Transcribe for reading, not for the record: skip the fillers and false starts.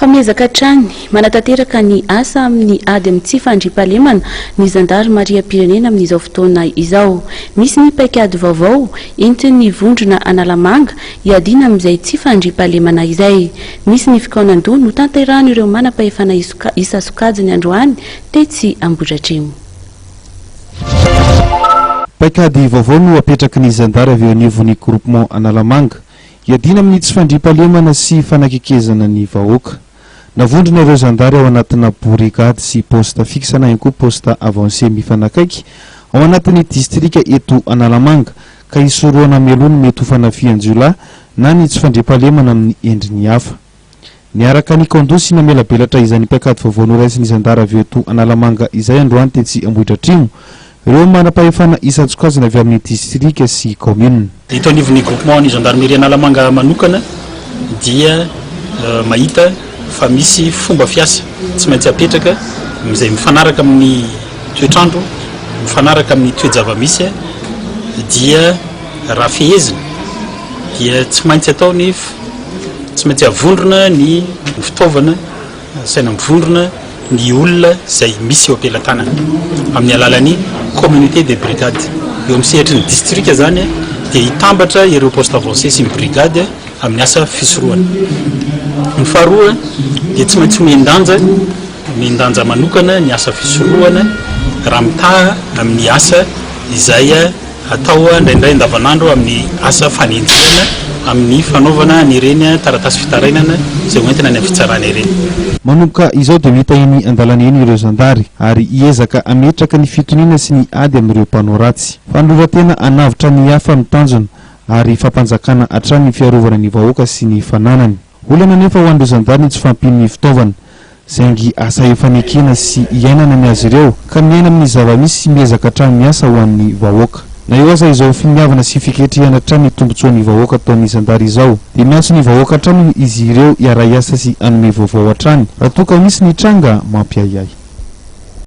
Fa miezaka hatrany manatanteraka ny asa amin'ny ady amin'ny tsy fandriampahalemana ny zandarimariam-pirenena amin'izao fotoana izao. Misy ny paikady vaovao entin'ny vondrona Analamanaga iadina amin'izay tsy fandriampahalemana izay. Misy ny fikaonan-doha notanterahan'ny ireo manampahefana isa-tsokajiny androany tetsy Ambohidratrimo. Paikady vaovao no apetraky ny zandary avy eo anivon'ny groupement Analamanaga iadina amin'ny tsy fandriampahalemana sy fanakekezana ny vahoaka. Navondrona ireo zandary ao anatina brigady sy poste fixe na ihany koa poste avancé mifanakaiky ao anatin'ny distrika eto Analamanaga ka isoroana melony mety ho fanafian-jiolahy na ny tsy fandriampahalemana amin'ny endriny hafa. Niaraka ny kandoha sy namelabelatra izany paikady vaovao noraisin'ny zandary avy eto Analamanaga izay androany tetsy Ambohidratrimo ireo manampahefana isa-tsokajiny avy amin'ny distrika sy commune. Ito anivon'ny groupement ny zandarimariam Analamanaga manokana dia mahita fa misy fomba fiasa tsy maintsy apetraka izay mifanaraka amin'ny toetrandro, mifanaraka amin'ny toe-java-misy dia raha fehezina dia tsy maintsy ataony tsy maintsy avondrona ny fitaovana saina mivondrona ny olona izay misy eo ampelantanana amin'ny alalan'ny communauté de brigade eo amin'ny sehatry ny distrika zany dia hitambatra ireo poste avancé sy ny brigade amin'ny asa fisorohana. Ny faharoa dia tsy maintsy mendanja manokana ny asa fisorohana raha mitaha amin'ny asa izay atao indraindray andavanandro amin'ny asa fanenjana amin'ny fanaovana nyreny taratasy fitarainana izay hoentina ny fitsarana ireny. Manomboka izao dia mita eny andalana eny ireo zandary ary iezaka ametraka ny fitoniana sy ny ady amin'ireo mpanao ratsy. Fandrovatena anavitra ny hafa mitanjona ary fampanjakana hatrany ny fiarovana ny vahoaka sy ny fananany. Olana nefa ho an'ireo zandary ny tsy fampin'ny fitaovana saingy asa efa nekena sy iainana ny azy ireo ka miaina amin'ny zava-misy sy miezaka hatrany miasa ho an'ny vahoaka. Na eo aza izao finiavana sy fiketrihana hatrany ny tombontsoan'ny vahoaka ataon'ny zandary izao dia miantso ny vahoaka hatrany izy ireo hiara-iasa sy anome vaovao hatrany raha toa ka misy ny tranga mampiayay.